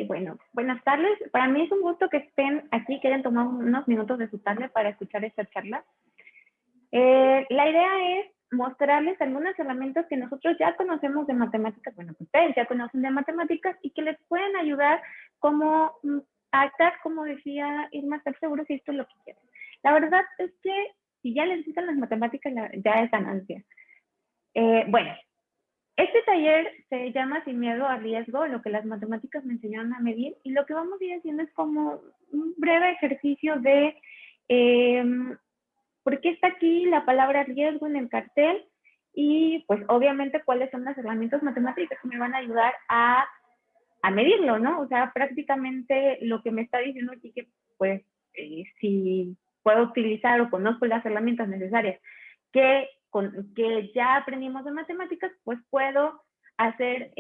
Bueno, buenas tardes. Para mí es un gusto que estén aquí, que hayan tomado unos minutos de su tarde para escuchar esta charla. La idea es mostrarles algunas herramientas que nosotros ya conocemos de matemáticas, bueno, que ustedes ya conocen de matemáticas y que les pueden ayudar como a estar, como decía Irma, estar seguros si esto es lo que quieren. La verdad es que si ya les gustan las matemáticas, ya es ganancia. Bueno, este taller se llama Sin miedo a riesgo, lo que las matemáticas me enseñaron a medir, y lo que vamos a ir haciendo es como un breve ejercicio de por qué está aquí la palabra riesgo en el cartel y pues obviamente cuáles son las herramientas matemáticas que me van a ayudar a medirlo, ¿no? O sea, prácticamente lo que me está diciendo aquí que pues si puedo utilizar o conozco las herramientas necesarias que ya aprendimos de matemáticas, pues puedo hacer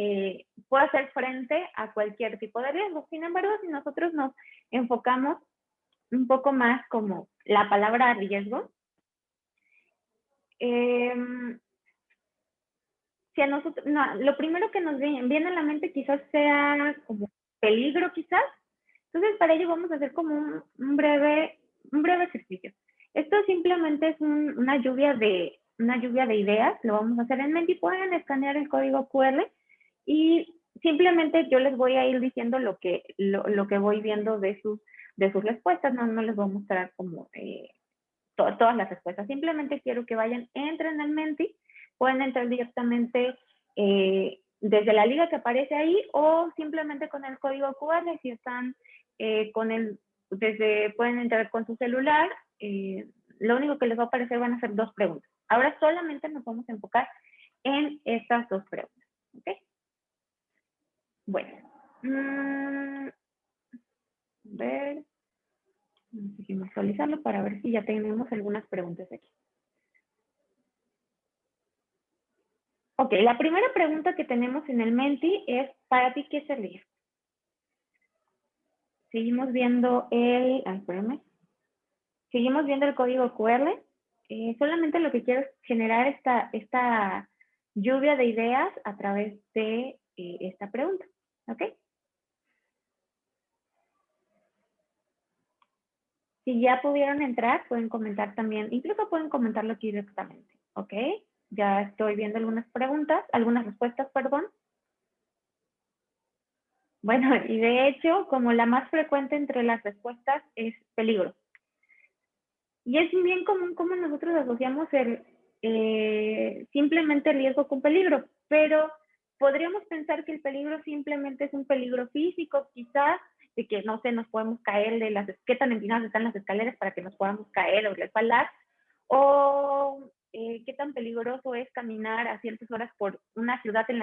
frente a cualquier tipo de riesgo. Sin embargo, si nosotros nos enfocamos un poco más como la palabra riesgo, si a nosotros, no, lo primero que nos viene a la mente quizás sea como peligro, quizás. Entonces, para ello vamos a hacer como un breve ejercicio. Esto simplemente es una lluvia de ideas, lo vamos a hacer en Menti, pueden escanear el código QR y simplemente yo les voy a ir diciendo lo que voy viendo de sus respuestas, no les voy a mostrar como todas las respuestas, simplemente quiero que entren al Menti, pueden entrar directamente desde la liga que aparece ahí o simplemente con el código QR si están pueden entrar con su celular, lo único que les va a aparecer van a ser 2 preguntas. Ahora solamente nos vamos a enfocar en estas 2 preguntas, ¿ok? Bueno, a ver, déjenme actualizarlo para ver si ya tenemos algunas preguntas aquí. Ok, la primera pregunta que tenemos en el Menti es, ¿para ti qué es el riesgo? Seguimos viendo Seguimos viendo el código QR. Solamente lo que quiero es generar esta lluvia de ideas a través de esta pregunta. ¿Ok? Si ya pudieron entrar, pueden comentar también, incluso pueden comentarlo aquí directamente. ¿Ok? Ya estoy viendo algunas respuestas, perdón. Bueno, y de hecho, como la más frecuente entre las respuestas es peligro. Y es bien común cómo nosotros asociamos simplemente el riesgo con peligro, pero podríamos pensar que el peligro simplemente es un peligro físico, quizás, de que, no sé, nos podemos caer qué tan empinadas están las escaleras para que nos podamos caer o resbalar, o qué tan peligroso es caminar a ciertas horas por una ciudad en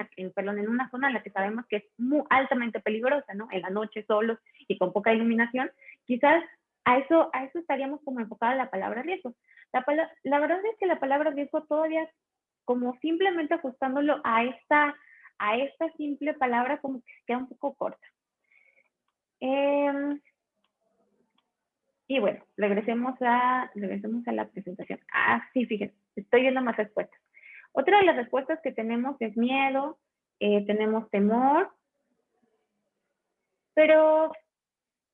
una zona en la que sabemos que es muy altamente peligrosa, ¿no? En la noche solos y con poca iluminación, quizás a eso estaríamos como enfocada la palabra riesgo. La verdad es que la palabra riesgo todavía, como simplemente ajustándolo a esta simple palabra, como que queda un poco corta. Y bueno, regresemos a la presentación. Sí, fíjense, estoy viendo más respuestas. Otra de las respuestas que tenemos es miedo, tenemos temor, pero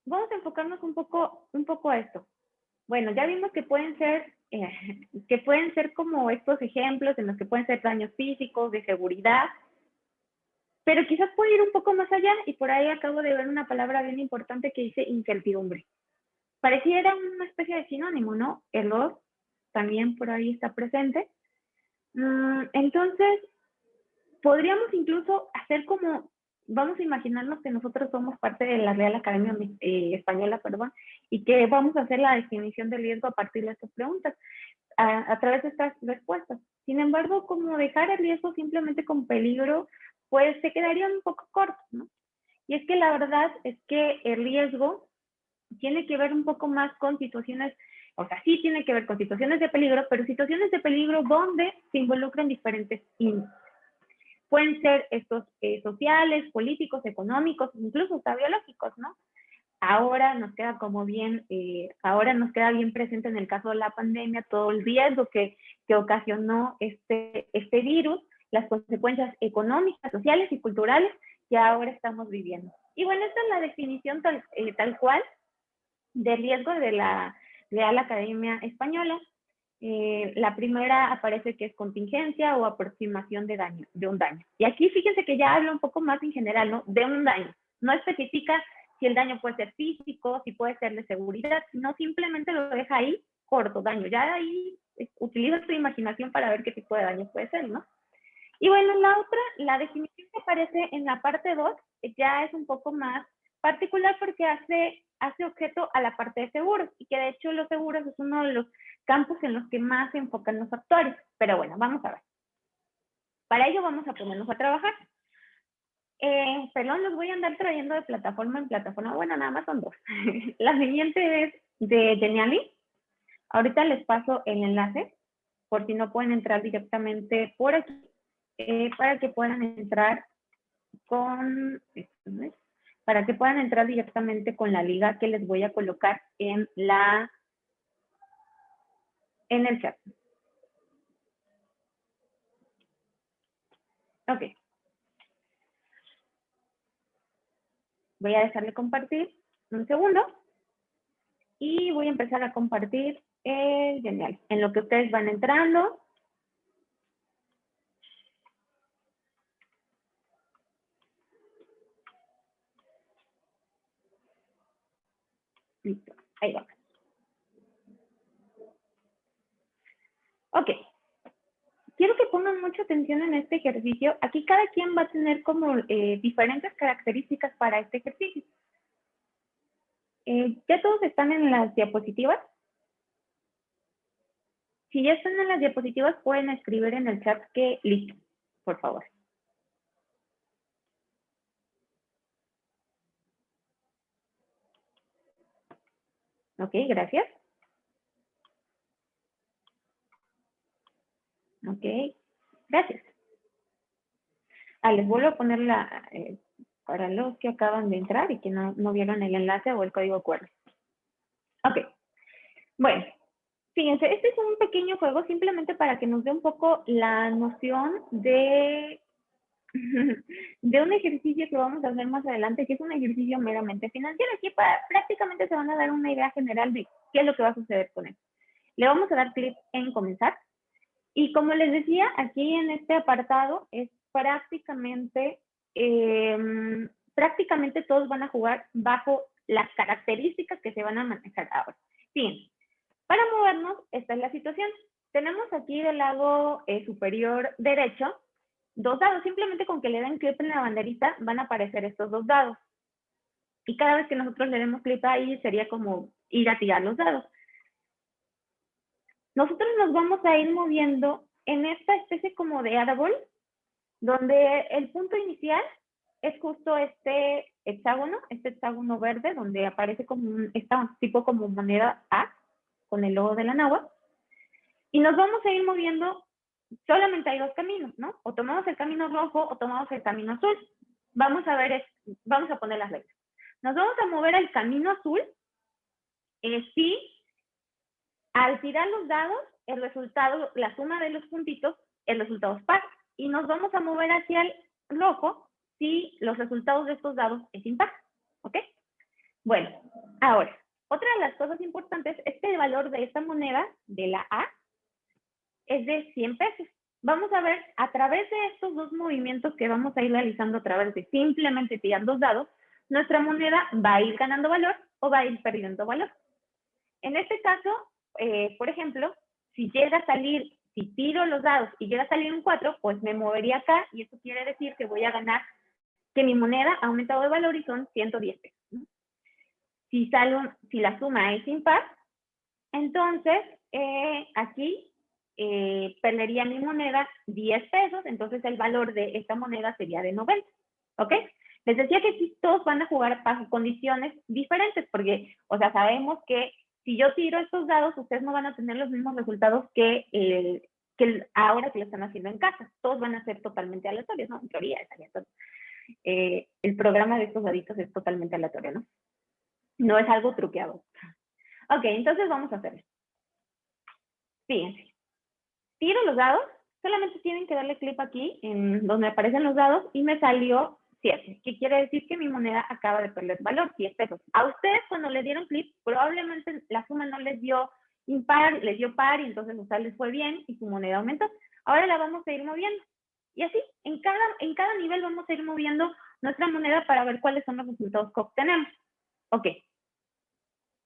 vamos a enfocarnos un poco a esto. Bueno, ya vimos que pueden ser como estos ejemplos en los que pueden ser daños físicos, de seguridad, pero quizás puede ir un poco más allá y por ahí acabo de ver una palabra bien importante que dice incertidumbre. Pareciera una especie de sinónimo, ¿no? Error también por ahí está presente. Entonces, podríamos incluso hacer como, vamos a imaginarnos que nosotros somos parte de la Real Academia Española, perdón, y que vamos a hacer la definición del riesgo a partir de estas preguntas, a través de estas respuestas. Sin embargo, como dejar el riesgo simplemente con peligro, pues se quedaría un poco corto, ¿no? Y es que la verdad es que el riesgo tiene que ver un poco más con situaciones, o sea, sí tiene que ver con situaciones de peligro, pero situaciones de peligro donde se involucran diferentes índices. Pueden ser estos sociales, políticos, económicos, incluso hasta biológicos, ¿no? Ahora nos queda bien presente en el caso de la pandemia todo el riesgo que ocasionó este virus, las consecuencias económicas, sociales y culturales que ahora estamos viviendo. Y bueno, esta es la definición tal cual de riesgo de la Real Academia Española. La primera aparece que es contingencia o aproximación de un daño. Y aquí fíjense que ya habla un poco más en general, ¿no? De un daño. No especifica si el daño puede ser físico, si puede ser de seguridad, no simplemente lo deja ahí, corto daño. Ya ahí utiliza tu imaginación para ver qué tipo de daño puede ser, ¿no? Y bueno, la otra, la definición que aparece en la parte 2, ya es un poco más particular porque hace objeto a la parte de seguros, y que de hecho los seguros es uno de los campos en los que más se enfocan los actuarios. Pero bueno, vamos a ver. Para ello vamos a ponernos a trabajar. Perdón, los voy a andar trayendo de plataforma en plataforma. Bueno, nada más son dos. La siguiente es de Geniali. Ahorita les paso el enlace, por si no pueden entrar directamente por aquí, para que puedan entrar para que puedan entrar directamente con la liga que les voy a colocar en el chat. Ok. Voy a dejarle compartir un segundo y voy a empezar a compartir el Genial. En lo que ustedes van entrando. Listo, ahí va. Ok. Quiero que pongan mucha atención en este ejercicio. Aquí cada quien va a tener como diferentes características para este ejercicio. ¿Ya todos están en las diapositivas? Si ya están en las diapositivas, pueden escribir en el chat que listo, por favor. Ok, gracias. Ok, gracias. Les vuelvo a poner para los que acaban de entrar y que no vieron el enlace o el código QR. Ok, bueno, fíjense, este es un pequeño juego simplemente para que nos dé un poco la noción de un ejercicio que vamos a hacer más adelante, que es un ejercicio meramente financiero. Aquí prácticamente se van a dar una idea general de qué es lo que va a suceder con él. Le vamos a dar clic en comenzar. Y como les decía, aquí en este apartado es prácticamente todos van a jugar bajo las características que se van a manejar ahora. Bien, para movernos, esta es la situación. Tenemos aquí del lado superior derecho dos dados. Simplemente con que le den clic en la banderita van a aparecer estos dos dados. Y cada vez que nosotros le demos clic ahí sería como ir a tirar los dados. Nosotros nos vamos a ir moviendo en esta especie como de árbol, donde el punto inicial es justo este hexágono verde, donde aparece como tipo como moneda A, con el logo de la náhuatl. Y nos vamos a ir moviendo, solamente hay dos caminos, ¿no? O tomamos el camino rojo o tomamos el camino azul. Vamos a poner las reglas. Nos vamos a mover al camino azul si al tirar los dados, el resultado, la suma de los puntitos, el resultado es par. Y nos vamos a mover hacia el rojo si los resultados de estos dados es impar. ¿Ok? Bueno, ahora, otra de las cosas importantes es que el valor de esta moneda, de la A, es de 100 pesos. Vamos a ver, a través de estos dos movimientos que vamos a ir realizando a través de simplemente tirar dos dados, nuestra moneda va a ir ganando valor o va a ir perdiendo valor. En este caso, por ejemplo, si tiro los dados y llega a salir un 4, pues me movería acá y eso quiere decir que voy a ganar, que mi moneda ha aumentado de valor y son 110 pesos. ¿No? Si la suma es impar, entonces aquí perdería mi moneda 10 pesos, entonces el valor de esta moneda sería de 90. ¿Ok? Les decía que aquí todos van a jugar bajo condiciones diferentes, porque, o sea, sabemos que si yo tiro estos dados, ustedes no van a tener los mismos resultados que ahora que lo están haciendo en casa. Todos van a ser totalmente aleatorios, ¿no? En teoría es aleatorio. El programa de estos daditos es totalmente aleatorio, ¿no? No es algo truqueado. Ok, entonces vamos a hacerlo. Fíjense. Tiro los dados, solamente tienen que darle clic aquí en donde aparecen los dados y me salió 7, que quiere decir que mi moneda acaba de perder valor, 10 pesos. A ustedes cuando le dieron clic, probablemente la suma no les dio impar, les dio par, y entonces a ustedes les fue bien y su moneda aumentó. Ahora la vamos a ir moviendo. Y así, en cada nivel vamos a ir moviendo nuestra moneda para ver cuáles son los resultados que obtenemos. Ok.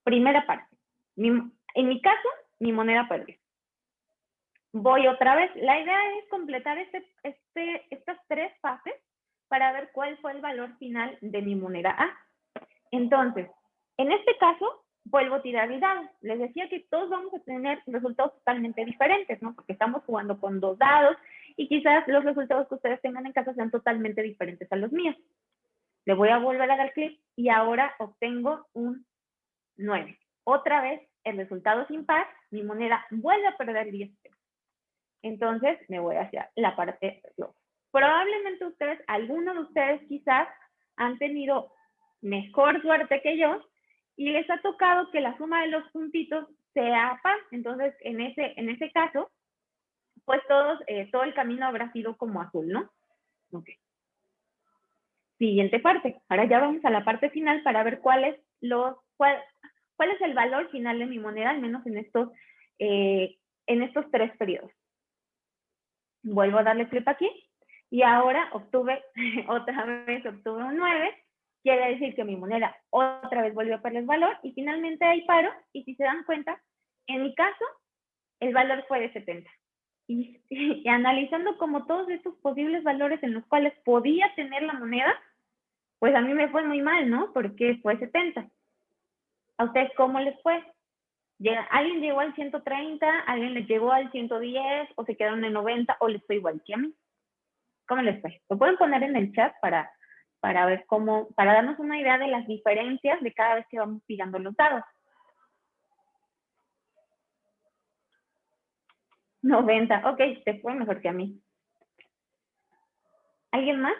Primera parte. En mi caso, mi moneda perdió. Voy otra vez. La idea es completar estas 3 fases para ver cuál fue el valor final de mi moneda A. Entonces, en este caso, vuelvo a tirar el dado. Les decía que todos vamos a tener resultados totalmente diferentes, ¿no? Porque estamos jugando con 2 dados y quizás los resultados que ustedes tengan en casa sean totalmente diferentes a los míos. Le voy a volver a dar clic y ahora obtengo un 9. Otra vez, el resultado es impar, mi moneda vuelve a perder 10 pesos. Entonces, me voy hacia la parte roja. Probablemente ustedes, algunos de ustedes quizás han tenido mejor suerte que yo y les ha tocado que la suma de los puntitos sea par. Entonces, en ese caso, pues todo el camino habrá sido como azul, ¿no? Ok. Siguiente parte. Ahora ya vamos a la parte final para ver cuál es el valor final de mi moneda, al menos en estos 3 periodos. Vuelvo a darle clic aquí y ahora obtuve un 9. Quiere decir que mi moneda otra vez volvió a perder valor y finalmente ahí paro. Y si se dan cuenta, en mi caso, el valor fue de 70. Y analizando como todos estos posibles valores en los cuales podía tener la moneda, pues a mí me fue muy mal, ¿no? Porque fue 70. ¿A ustedes cómo les fue? ¿Alguien llegó al 130? ¿Alguien les llegó al 110? ¿O se quedaron en 90? ¿O les fue igual que a mí? ¿Cómo les fue? Lo pueden poner en el chat para ver cómo, para darnos una idea de las diferencias de cada vez que vamos tirando los dados. 90, ok, te fue mejor que a mí. ¿Alguien más?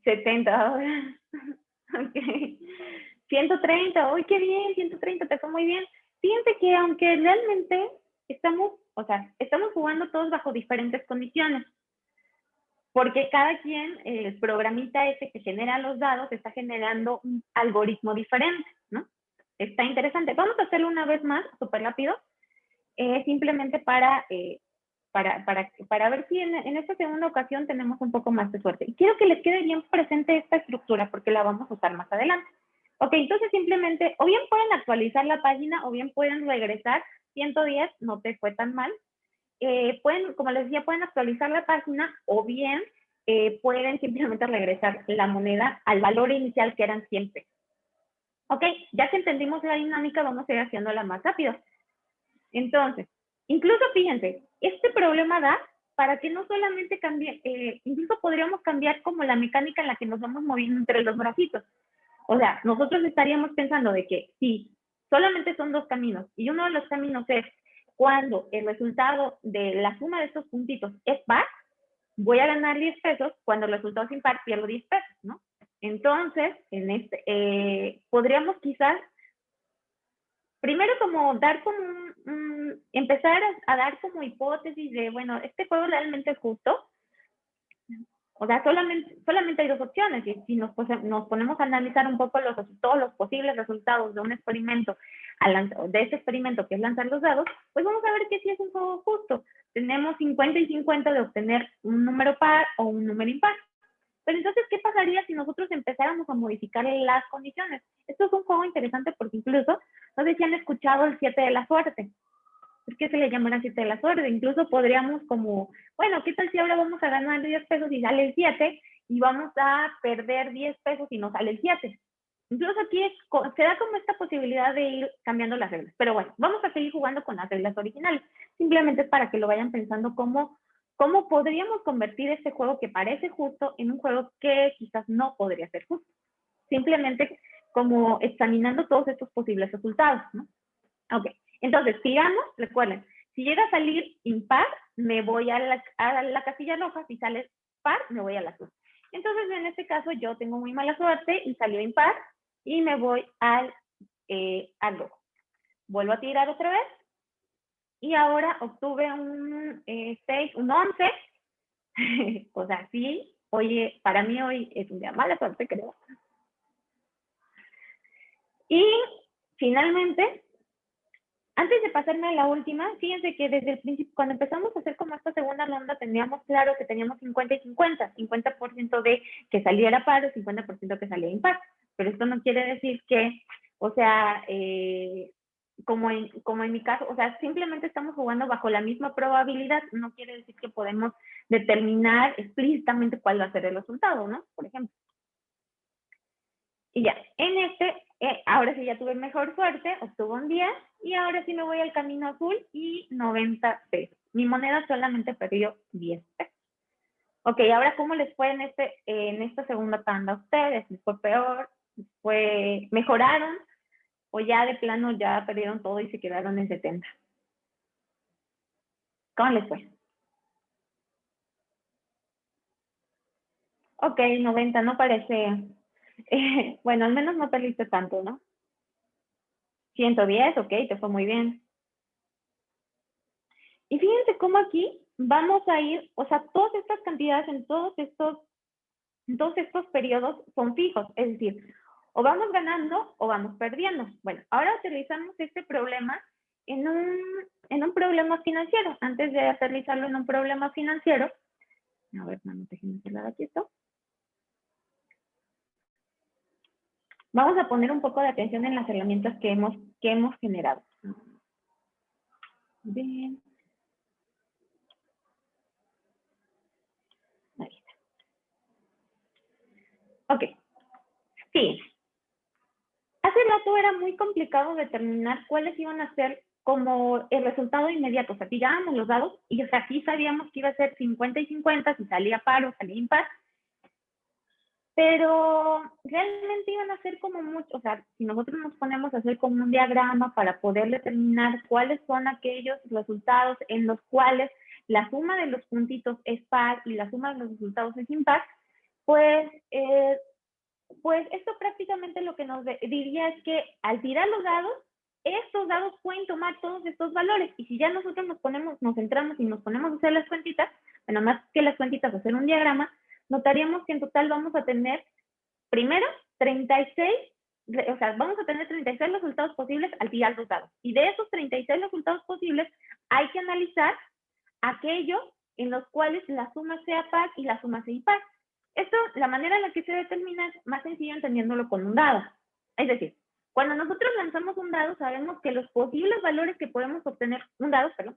70 ahora. Ok. 130, uy, qué bien, 130, te fue muy bien. Fíjense que aunque realmente estamos jugando todos bajo diferentes condiciones, porque cada quien, el programita ese que genera los dados, está generando un algoritmo diferente, ¿no? Está interesante. Vamos a hacerlo una vez más, súper rápido, simplemente para ver si en esta segunda ocasión tenemos un poco más de suerte. Y quiero que les quede bien presente esta estructura, porque la vamos a usar más adelante. Ok, entonces simplemente, o bien pueden actualizar la página, o bien pueden regresar. 110, no te fue tan mal. Como les decía, pueden actualizar la página, o bien pueden simplemente regresar la moneda al valor inicial, que eran 100 pesos. Ok, ya que entendimos la dinámica, vamos a ir haciéndola más rápido. Entonces, incluso fíjense, este problema da para que no solamente cambie, incluso podríamos cambiar como la mecánica en la que nos vamos moviendo entre los bracitos. O sea, nosotros estaríamos pensando de que si solamente son 2 caminos y uno de los caminos es cuando el resultado de la suma de estos puntitos es par, voy a ganar 10 pesos, cuando el resultado es impar pierdo 10 pesos, ¿no? Entonces, podríamos quizás primero como dar como empezar a dar como hipótesis de, bueno, este juego realmente es justo. O sea, solamente hay 2 opciones. Y si nos ponemos a analizar un poco todos los posibles resultados de un experimento, de ese experimento que es lanzar los dados, pues vamos a ver que sí es un juego justo. Tenemos 50 y 50 de obtener un número par o un número impar. Pero entonces, ¿qué pasaría si nosotros empezáramos a modificar las condiciones? Esto es un juego interesante porque incluso, no sé si han escuchado el 7 de la suerte. ¿Por qué se le llamará 7 de la suerte? Incluso podríamos como, bueno, ¿qué tal si ahora vamos a ganar 10 pesos y sale el 7 y vamos a perder 10 pesos y no sale el 7? Incluso aquí se da como esta posibilidad de ir cambiando las reglas. Pero bueno, vamos a seguir jugando con las reglas originales. Simplemente es para que lo vayan pensando cómo podríamos convertir este juego que parece justo en un juego que quizás no podría ser justo. Simplemente como examinando todos estos posibles resultados, ¿no? Ok, entonces, sigamos, recuerden, si llega a salir impar, me voy a la casilla roja, si sale par, me voy a la azul. Entonces, en este caso, yo tengo muy mala suerte y salió impar y me voy al rojo. Vuelvo a tirar otra vez y ahora obtuve un 6, un 11, o sea, sí, Oye, para mí hoy es un día mala suerte, creo. Y finalmente, antes de pasarme a la última, fíjense que desde el principio, cuando empezamos a hacer como esta segunda ronda, teníamos claro que teníamos 50 y 50, 50% de que saliera paro, 50% que salía impar. Pero esto no quiere decir que, o sea, como en mi caso, o sea, simplemente estamos jugando bajo la misma probabilidad, no quiere decir que podemos determinar explícitamente cuál va a ser el resultado, ¿no? Por ejemplo. Y ya, en ahora sí ya tuve mejor suerte, obtuve un 10 y ahora sí me voy al camino azul y 90 pesos. Mi moneda solamente perdió 10 pesos. Ok, ahora ¿cómo les fue en esta segunda tanda a ustedes? ¿Les fue peor? ¿Mejoraron? ¿O ya de plano ya perdieron todo y se quedaron en 70? ¿Cómo les fue? Ok, 90, no parece... bueno, al menos no perdiste tanto, ¿no? 110, ok, te fue muy bien. Y fíjense cómo aquí vamos a ir, o sea, todas estas cantidades en todos estos periodos son fijos, es decir, o vamos ganando o vamos perdiendo. Bueno, ahora utilizamos este problema en un problema financiero. Antes de aterrizarlo en un problema financiero, a ver, déjenme cerrar aquí esto. Vamos a poner un poco de atención en las herramientas que hemos generado. Bien. Ahí está. Ok. Sí. Hace rato era muy complicado determinar cuáles iban a ser como el resultado inmediato. O sea, tirábamos los dados y, o sea, sí sabíamos que iba a ser 50 y 50, si salía par o salía impar. Pero realmente iban a ser como mucho, o sea, si nosotros nos ponemos a hacer como un diagrama para poder determinar cuáles son aquellos resultados en los cuales la suma de los puntitos es par y la suma de los resultados es impar, pues esto prácticamente lo que nos diría es que al tirar los dados, estos dados pueden tomar todos estos valores. Y si ya nosotros nos centramos y nos ponemos a hacer las cuentitas, bueno, más que las cuentitas, hacer un diagrama, notaríamos que en total vamos a tener, primero, 36, o sea, vamos a tener 36 resultados posibles al tirar los dados. Y de esos 36 resultados posibles, hay que analizar aquellos en los cuales la suma sea par y la suma sea impar. Esto, la manera en la que se determina es más sencillo entendiéndolo con un dado. Es decir, cuando nosotros lanzamos un dado, sabemos que los posibles valores que podemos obtener,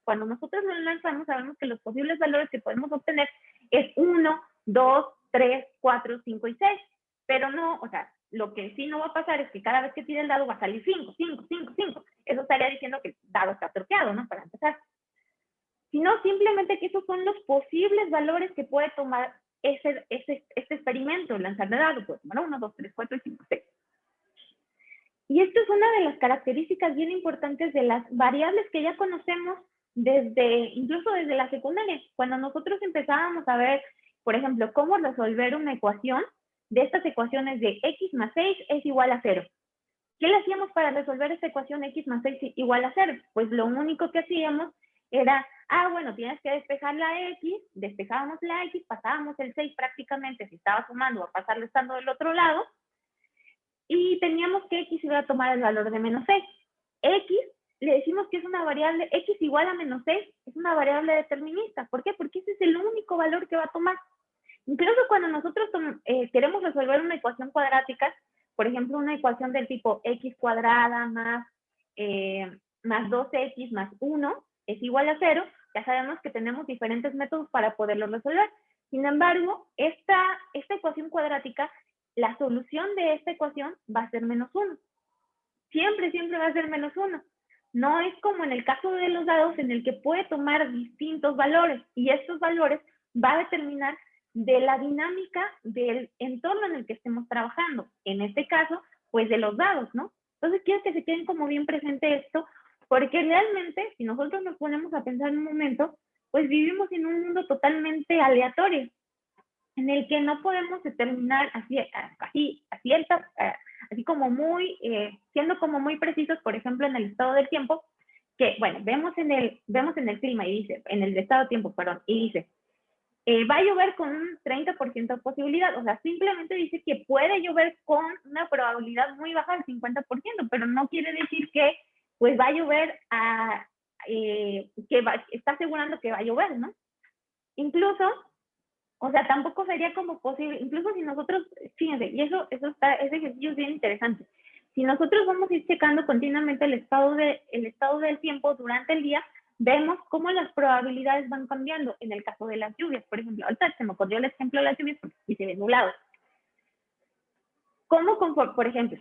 cuando nosotros lo lanzamos, sabemos que los posibles valores que podemos obtener es 1, 2, 3, 4, 5 y 6. Pero no, o sea, lo que sí no va a pasar es que cada vez que tire el dado va a salir 5, 5, 5, 5. Eso estaría diciendo que el dado está truqueado, ¿no? Para empezar. Sino simplemente que esos son los posibles valores que puede tomar este experimento, lanzar de dados, pues tomar 1, 2, 3, 4 y 5, 6. Y esto es una de las características bien importantes de las variables que ya conocemos incluso desde la secundaria. Cuando nosotros empezábamos a ver, por ejemplo, cómo resolver una ecuación, de estas ecuaciones de x más 6 es igual a 0. ¿Qué le hacíamos para resolver esta ecuación x más 6 igual a 0? Pues lo único que hacíamos era, bueno, tienes que despejar la x, despejábamos la x, pasábamos el 6 prácticamente, si estaba sumando a pasarlo estando del otro lado, y teníamos que x iba a tomar el valor de menos 6. X, le decimos que es una variable, x igual a menos 6, es una variable determinista. ¿Por qué? Porque ese es el único valor que va a tomar. Incluso cuando nosotros queremos resolver una ecuación cuadrática, por ejemplo, una ecuación del tipo x cuadrada más 2x más 1 es igual a 0, ya sabemos que tenemos diferentes métodos para poderlo resolver. Sin embargo, esta ecuación cuadrática, la solución de esta ecuación va a ser menos 1. Siempre va a ser menos 1. No es como en el caso de los dados en el que puede tomar distintos valores y estos valores va a determinar de la dinámica del entorno en el que estemos trabajando. En este caso, pues de los dados, ¿no? Entonces quiero que se queden como bien presente esto, porque realmente, si nosotros nos ponemos a pensar un momento, pues vivimos en un mundo totalmente aleatorio, en el que no podemos determinar así como muy, siendo como muy precisos, por ejemplo, en el estado del tiempo, que, bueno, vemos en el clima y dice, en el estado de tiempo, perdón, y dice, va a llover con un 30% de posibilidad. O sea, simplemente dice que puede llover con una probabilidad muy baja del 50%, pero no quiere decir que pues va a llover está asegurando que va a llover, ¿no? Incluso, o sea, tampoco sería como posible, incluso si nosotros, fíjense, y ese ejercicio es bien interesante. Si nosotros vamos a ir checando continuamente el estado del tiempo durante el día, vemos cómo las probabilidades van cambiando. En el caso de las lluvias, por ejemplo, ahorita se me ocurrió el ejemplo de las lluvias porque aquí se ve nublado. ¿Cómo, por ejemplo,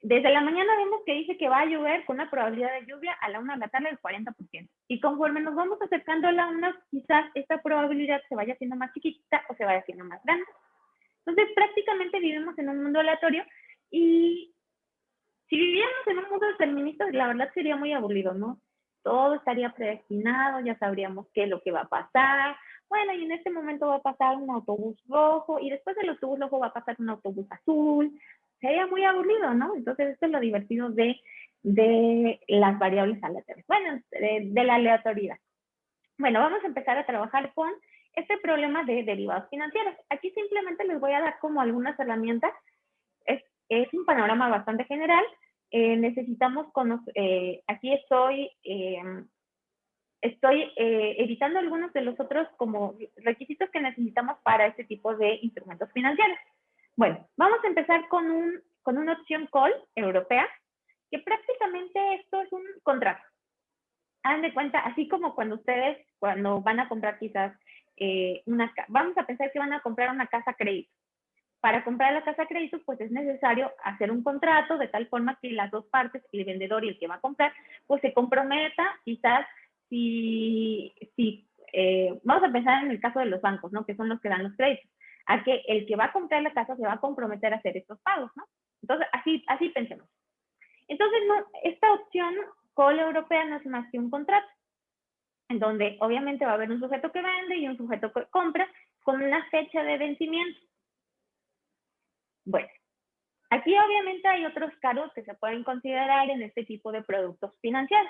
desde la mañana vemos que dice que va a llover con una probabilidad de lluvia a la 1 de la tarde del 40%. Y conforme nos vamos acercando a la 1, quizás esta probabilidad se vaya haciendo más chiquita o se vaya haciendo más grande. Entonces, prácticamente vivimos en un mundo aleatorio y si viviéramos en un mundo determinista, la verdad sería muy aburrido, ¿no? Todo estaría predestinado, ya sabríamos qué es lo que va a pasar. Bueno, y en este momento va a pasar un autobús rojo y después del autobús rojo va a pasar un autobús azul. Sería muy aburrido, ¿no? Entonces, esto es lo divertido de las variables aleatorias. Bueno, de la aleatoriedad. Bueno, vamos a empezar a trabajar con este problema de derivados financieros. Aquí simplemente les voy a dar como algunas herramientas. Es un panorama bastante general. Necesitamos conocer, aquí estoy editando algunos de los otros como requisitos que necesitamos para este tipo de instrumentos financieros. Bueno, vamos a empezar con una opción call europea, que prácticamente esto es un contrato. Hagan de cuenta, así como cuando van a comprar quizás vamos a pensar que van a comprar una casa a crédito. Para comprar la casa a crédito, pues es necesario hacer un contrato de tal forma que las dos partes, el vendedor y el que va a comprar, pues se comprometa, quizás vamos a pensar en el caso de los bancos, ¿no? Que son los que dan los créditos, a que el que va a comprar la casa se va a comprometer a hacer estos pagos, ¿no? Entonces, así pensemos. Entonces, no, esta opción call europea no es más que un contrato, en donde obviamente va a haber un sujeto que vende y un sujeto que compra con una fecha de vencimiento. Bueno, aquí obviamente hay otros cargos que se pueden considerar en este tipo de productos financieros.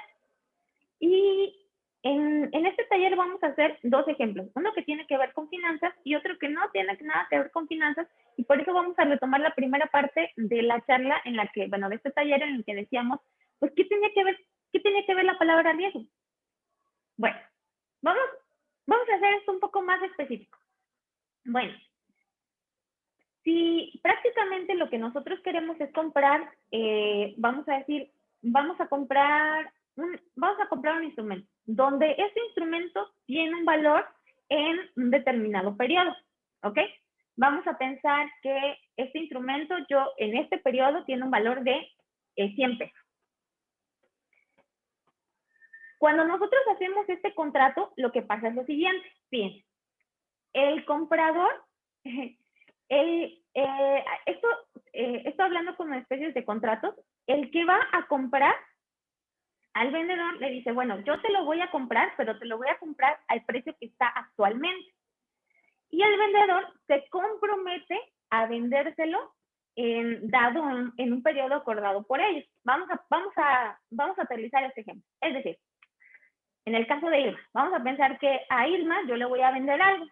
Y en este taller vamos a hacer dos ejemplos, uno que tiene que ver con finanzas y otro que no tiene nada que ver con finanzas, y por eso vamos a retomar la primera parte de la charla en la que, bueno, de este taller en el que decíamos, pues, ¿qué tenía que ver la palabra riesgo? Bueno, vamos a hacer esto un poco más específico. Bueno, si prácticamente lo que nosotros queremos es comprar, vamos a decir, vamos a comprar un instrumento, donde ese instrumento tiene un valor en un determinado periodo, ¿ok? Vamos a pensar que este instrumento, en este periodo, tiene un valor de 100 pesos. Cuando nosotros hacemos este contrato, lo que pasa es lo siguiente, fíjense, el comprador, esto hablando como especies de contratos, el que va a comprar al vendedor le dice, bueno, yo te lo voy a comprar, pero te lo voy a comprar al precio que está actualmente. Y el vendedor se compromete a vendérselo dado en un periodo acordado por ellos. Vamos a aterrizar este ejemplo. Es decir, en el caso de Irma, vamos a pensar que a Irma yo le voy a vender algo.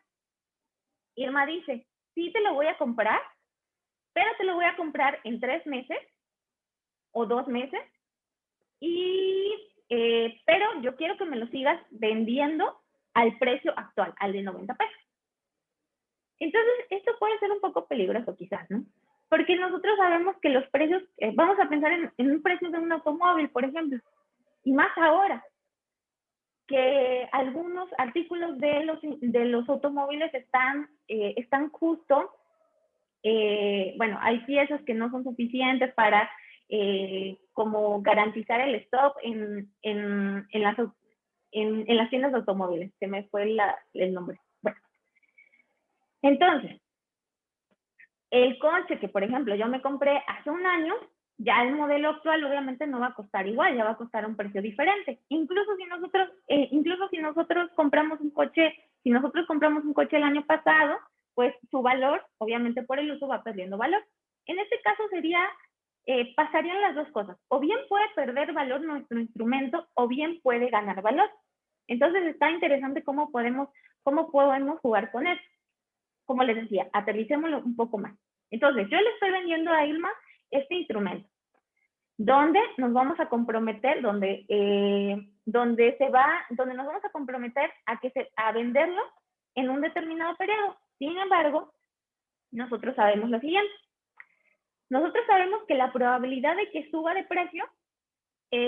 Irma dice, sí te lo voy a comprar, pero te lo voy a comprar en 3 meses o 2 meses, pero yo quiero que me lo sigas vendiendo al precio actual, al de 90 pesos. Entonces, esto puede ser un poco peligroso quizás, ¿no? Porque nosotros sabemos que los precios, vamos a pensar en un precio de un automóvil, por ejemplo, y más ahora, que algunos artículos de los automóviles están justo, bueno, hay piezas que no son suficientes para como garantizar el stock en las tiendas de automóviles. Se me fue el nombre. Bueno, entonces, el coche que, por ejemplo, yo me compré hace un año, ya el modelo actual obviamente no va a costar igual, ya va a costar un precio diferente. Incluso si nosotros compramos un coche el año pasado, pues su valor, obviamente por el uso, va perdiendo valor. En este caso pasarían las dos cosas. O bien puede perder valor nuestro instrumento, o bien puede ganar valor. Entonces está interesante cómo podemos ¿Cómo podemos jugar con eso? Como les decía, aterricémoslo un poco más. Entonces, yo le estoy vendiendo a Ilma este instrumento, donde nos vamos a comprometer, donde nos vamos a comprometer a venderlo en un determinado periodo. Sin embargo, nosotros sabemos lo siguiente. Nosotros sabemos que la probabilidad de que suba de precio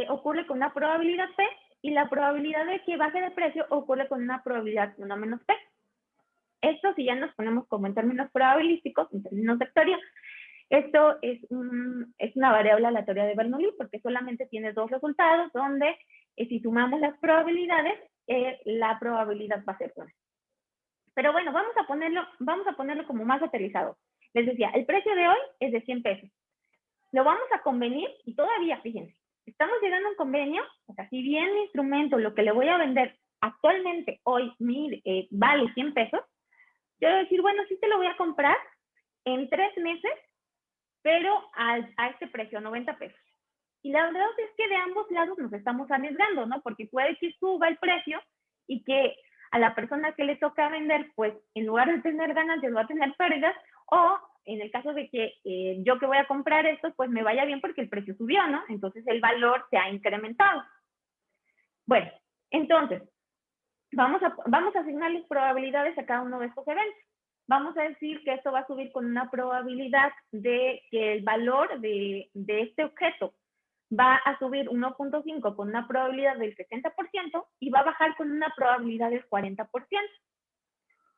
ocurre con una probabilidad P, y la probabilidad de que baje de precio ocurre con una probabilidad 1 menos P. Esto, si ya nos ponemos como en términos probabilísticos, en términos de teoría, esto es una variable aleatoria de Bernoulli, porque solamente tiene dos resultados, donde si sumamos las probabilidades, la probabilidad va a ser 1. Pero bueno, vamos a ponerlo como más aterrizado. Les decía, el precio de hoy es de 100 pesos. Lo vamos a convenir, y todavía, fíjense, estamos llegando a un convenio, o sea, si bien mi instrumento, lo que le voy a vender actualmente hoy, vale 100 pesos, yo voy a decir, bueno, sí te lo voy a comprar en 3 meses, pero a este precio, 90 pesos. Y la verdad es que de ambos lados nos estamos arriesgando, ¿no? Porque puede que suba el precio y que a la persona que le toca vender, pues en lugar de tener ganancias, va a tener pérdidas, o en el caso de que yo que voy a comprar esto, pues me vaya bien porque el precio subió, ¿no? Entonces el valor se ha incrementado. Bueno, entonces, vamos a asignarles probabilidades a cada uno de estos eventos. Vamos a decir que esto va a subir con una probabilidad de que el valor de este objeto va a subir 1.5 con una probabilidad del 60% y va a bajar con una probabilidad del 40%.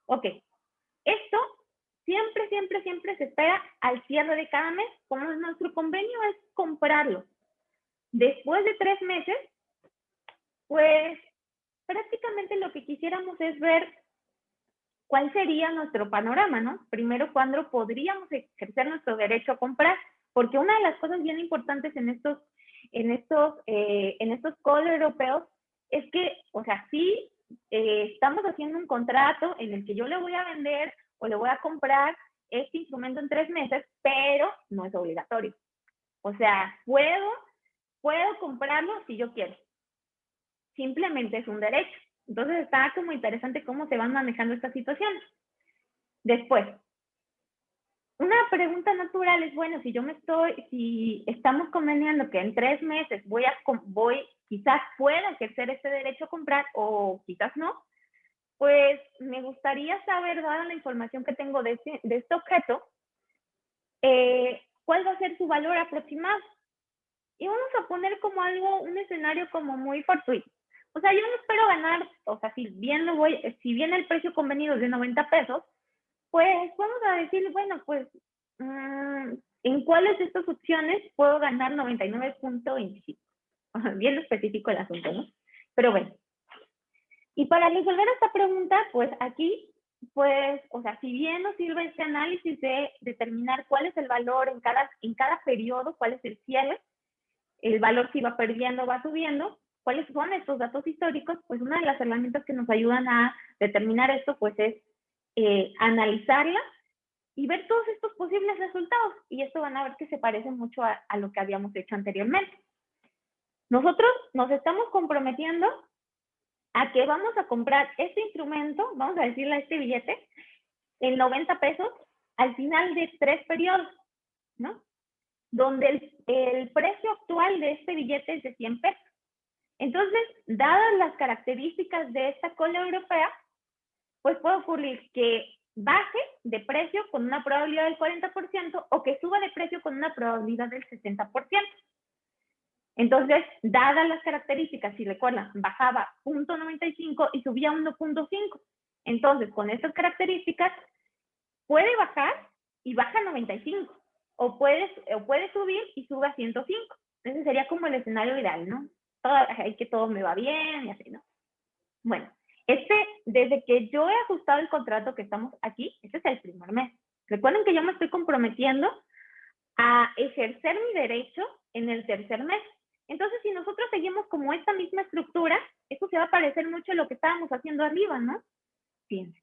Ok, esto siempre se espera al cierre de cada mes. Como nuestro convenio es comprarlo después de 3 meses, pues prácticamente lo que quisiéramos es ver cuál sería nuestro panorama, ¿no? Primero, ¿cuándo podríamos ejercer nuestro derecho a comprar? Porque una de las cosas bien importantes en estos calls europeos es que, o sea, sí estamos haciendo un contrato en el que yo le voy a vender o le voy a comprar este instrumento en 3 meses, pero no es obligatorio. O sea, puedo comprarlo si yo quiero. Simplemente es un derecho. Entonces está como interesante cómo se van manejando estas situaciones. Después, una pregunta natural es, bueno, si estamos conveniendo que en 3 meses quizás pueda ejercer este derecho a comprar o quizás no, pues me gustaría saber, dada la información que tengo de este objeto, cuál va a ser su valor aproximado. Y vamos a poner como un escenario como muy fortuito. O sea, yo no espero ganar, o sea, si bien el precio convenido es de 90 pesos, pues vamos a decir, bueno, pues, ¿en cuáles de estas opciones puedo ganar 99.25? Bien específico el asunto, ¿no? Pero bueno. Y para resolver esta pregunta, pues aquí, pues, o sea, si bien nos sirve este análisis de determinar cuál es el valor en cada periodo, cuál es el cierre, el valor si va perdiendo o va subiendo, cuáles son estos datos históricos, pues una de las herramientas que nos ayudan a determinar esto, pues es analizarla y ver todos estos posibles resultados. Y esto van a ver que se parece mucho a lo que habíamos hecho anteriormente. Nosotros nos estamos comprometiendo a que vamos a comprar este instrumento, vamos a decirle a este billete, en 90 pesos al final de 3 periodos, ¿no? Donde el precio actual de este billete es de 100 pesos. Entonces, dadas las características de esta cola europea, pues puede ocurrir que baje de precio con una probabilidad del 40% o que suba de precio con una probabilidad del 60%. Entonces, dadas las características, si recuerdan, bajaba 0.95 y subía 1.5. Entonces, con estas características, puede bajar y baja 95. O puede subir y sube a 105. Ese sería como el escenario ideal, ¿no? Que todo me va bien y así, ¿no? Bueno, desde que yo he ajustado el contrato que estamos aquí, este es el primer mes. Recuerden que yo me estoy comprometiendo a ejercer mi derecho en el tercer mes. Entonces, si nosotros seguimos como esta misma estructura, eso se va a parecer mucho a lo que estábamos haciendo arriba, ¿no? Fíjense.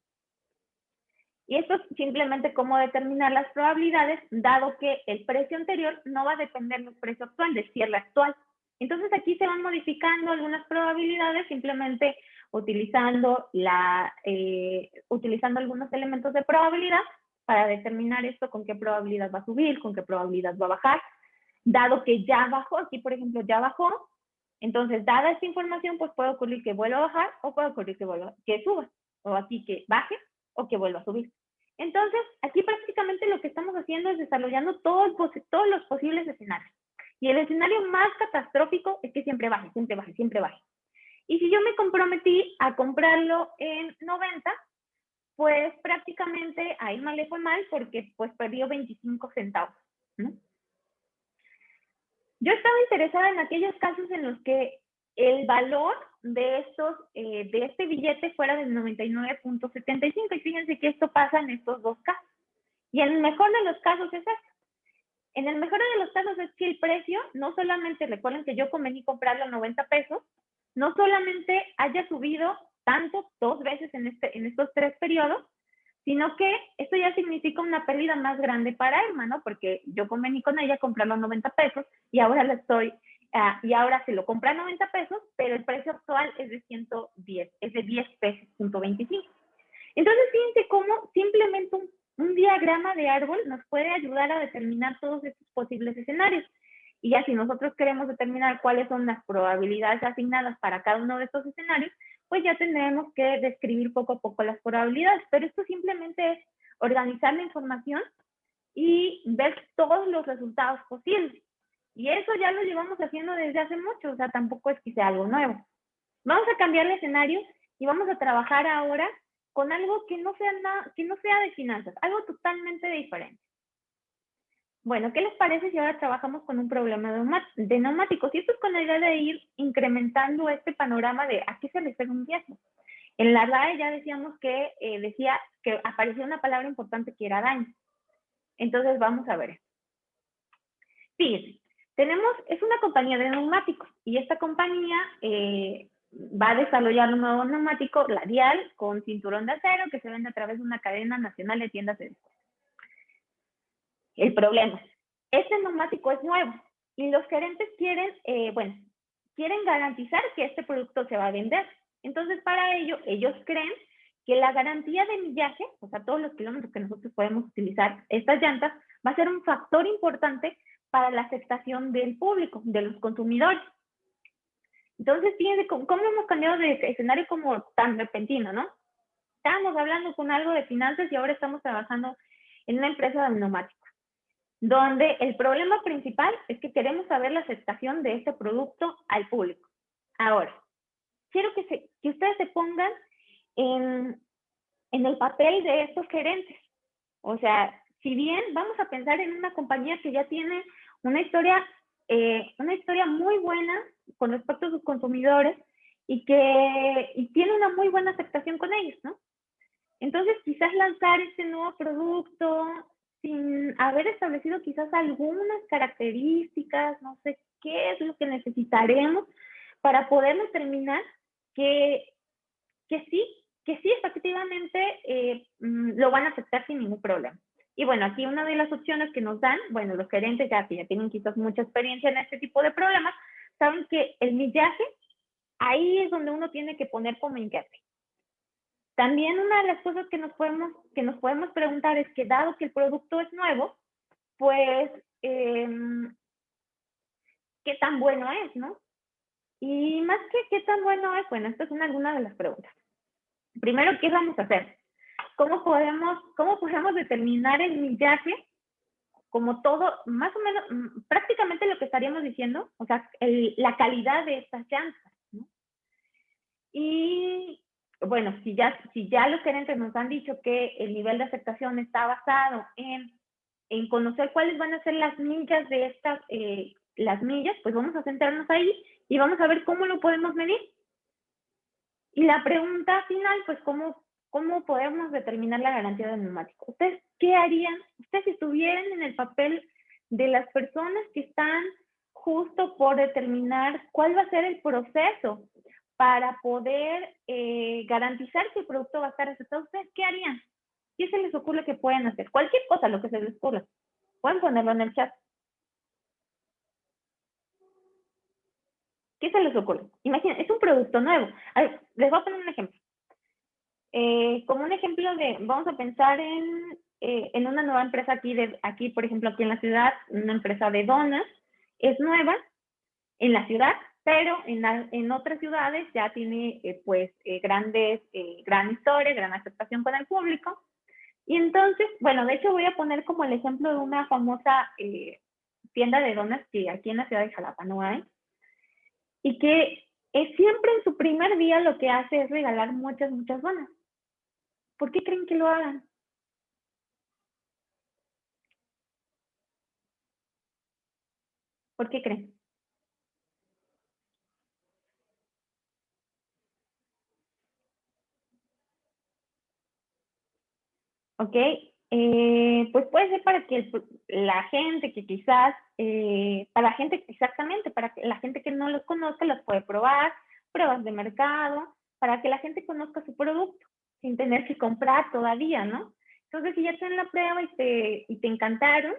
Y esto es simplemente cómo determinar las probabilidades, dado que el precio anterior no va a depender del precio actual, del cierre actual. Entonces, aquí se van modificando algunas probabilidades, simplemente, utilizando, utilizando algunos elementos de probabilidad para determinar esto, con qué probabilidad va a subir, con qué probabilidad va a bajar. Dado que ya bajó, aquí por ejemplo ya bajó, entonces dada esta información, pues puede ocurrir que vuelva a bajar o puede ocurrir que suba, o aquí que baje o que vuelva a subir. Entonces, aquí prácticamente lo que estamos haciendo es desarrollando todos los posibles escenarios. Y el escenario más catastrófico es que siempre baje, siempre baje, siempre baje. Y si yo me comprometí a comprarlo en 90, pues prácticamente ahí mal le fue mal porque pues perdió 25 centavos, ¿no? Yo estaba interesada en aquellos casos en los que el valor de este billete fuera del 99.75 y fíjense que esto pasa en estos dos casos. Y en el mejor de los casos es esto. En el mejor de los casos es que el precio, no solamente, recuerden que yo convení comprarlo a 90 pesos, no solamente haya subido tanto 2 veces en estos 3 periodos, sino que esto ya significa una pérdida más grande para Irma, ¿no? Porque yo convení con ella comprarlo a 90 pesos y ahora y ahora se lo compra a 90 pesos, pero el precio actual es de 110, es de 10 pesos, 125. Entonces, fíjense cómo simplemente un diagrama de árbol nos puede ayudar a determinar todos estos posibles escenarios. Y ya si nosotros queremos determinar cuáles son las probabilidades asignadas para cada uno de estos escenarios, pues ya tendremos que describir poco a poco las probabilidades. Pero esto simplemente es organizar la información y ver todos los resultados posibles. Y eso ya lo llevamos haciendo desde hace mucho, o sea, tampoco es que sea algo nuevo. Vamos a cambiar el escenario y vamos a trabajar ahora con algo que no sea de finanzas, algo totalmente diferente. Bueno, ¿qué les parece si ahora trabajamos con un problema de neumáticos? Y esto es con la idea de ir incrementando este panorama de a qué se refiere un riesgo. En la RAE ya decíamos que decía que aparecía una palabra importante que era daño. Entonces vamos a ver. Fíjense, es una compañía de neumáticos y esta compañía va a desarrollar un nuevo neumático radial con cinturón de acero que se vende a través de una cadena nacional de tiendas de descuento. El problema, este neumático es nuevo y los gerentes quieren garantizar que este producto se va a vender. Entonces, para ello, ellos creen que la garantía de millaje, o sea, todos los kilómetros que nosotros podemos utilizar estas llantas, va a ser un factor importante para la aceptación del público, de los consumidores. Entonces, fíjense cómo hemos cambiado de escenario como tan repentino, ¿no? Estábamos hablando con algo de finanzas y ahora estamos trabajando en una empresa de neumáticos, donde el problema principal es que queremos saber la aceptación de este producto al público. Ahora, quiero que ustedes se pongan en el papel de estos gerentes. O sea, si bien vamos a pensar en una compañía que ya tiene una historia muy buena con respecto a sus consumidores y tiene una muy buena aceptación con ellos, ¿no? Entonces, quizás lanzar este nuevo producto sin haber establecido quizás algunas características, no sé qué es lo que necesitaremos para poder determinar que sí, efectivamente lo van a aceptar sin ningún problema. Y bueno, aquí una de las opciones que nos dan, bueno, los gerentes que ya tienen quizás mucha experiencia en este tipo de problemas, saben que el millaje, ahí es donde uno tiene que poner como hincapié. También una de las cosas que nos podemos preguntar es que dado que el producto es nuevo, pues, ¿qué tan bueno es, no? Y más que qué tan bueno es, bueno, estas son algunas de las preguntas. Primero, ¿qué vamos a hacer? ¿Cómo podemos determinar el millaje? Como todo, más o menos, prácticamente lo que estaríamos diciendo, o sea, la calidad de estas llantas, ¿no? Y bueno, si ya los gerentes nos han dicho que el nivel de aceptación está basado en conocer cuáles van a ser las millas de las millas, pues vamos a centrarnos ahí y vamos a ver cómo lo podemos medir. Y la pregunta final, pues, ¿cómo podemos determinar la garantía del neumático? ¿Ustedes qué harían? Ustedes si estuvieran en el papel de las personas que están justo por determinar cuál va a ser el proceso para poder garantizar que el producto va a estar aceptado, ¿ustedes qué harían? ¿Qué se les ocurre que pueden hacer? Cualquier cosa, lo que se les ocurra. Pueden ponerlo en el chat. ¿Qué se les ocurre? Imaginen, es un producto nuevo. A ver, les voy a poner un ejemplo. Como un ejemplo de, vamos a pensar en una nueva empresa aquí, por ejemplo, aquí en la ciudad, una empresa de donas, es nueva en la ciudad, pero en otras ciudades ya tiene gran historia, gran aceptación con el público. Y entonces, bueno, de hecho voy a poner como el ejemplo de una famosa tienda de donas que aquí en la ciudad de Jalapa no hay, y que siempre en su primer día lo que hace es regalar muchas donas. ¿Por qué creen que lo hagan? ¿Por qué creen? ¿Ok? Pues puede ser para que la gente que quizás, para la gente exactamente, para que la gente que no los conozca los puede probar, pruebas de mercado, para que la gente conozca su producto sin tener que comprar todavía, ¿no? Entonces, si ya te dan la prueba y te encantaron,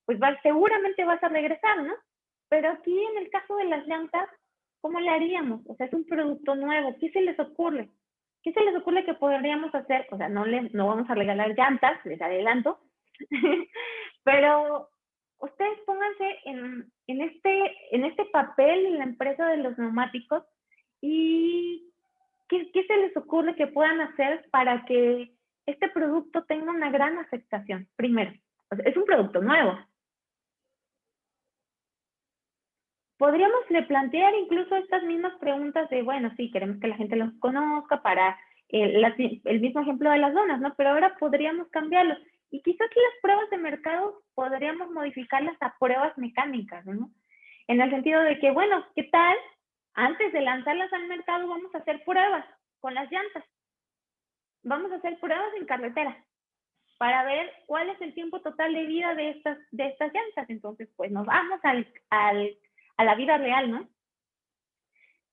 pues seguramente vas a regresar, ¿no? Pero aquí en el caso de las llantas, ¿cómo le haríamos? O sea, es un producto nuevo, ¿qué se les ocurre? ¿Qué se les ocurre que podríamos hacer? O sea, no vamos a regalar llantas, les adelanto, pero ustedes pónganse en este papel en la empresa de los neumáticos y ¿qué se les ocurre que puedan hacer para que este producto tenga una gran aceptación? Primero, o sea, es un producto nuevo. Podríamos replantear incluso estas mismas preguntas de, bueno, sí, queremos que la gente los conozca para el mismo ejemplo de las donas, ¿no? Pero ahora podríamos cambiarlo. Y quizás las pruebas de mercado podríamos modificarlas a pruebas mecánicas, ¿no? En el sentido de que, bueno, ¿qué tal? Antes de lanzarlas al mercado vamos a hacer pruebas con las llantas. Vamos a hacer pruebas en carretera para ver cuál es el tiempo total de vida de estas llantas. Entonces, pues nos vamos a la vida real, ¿no?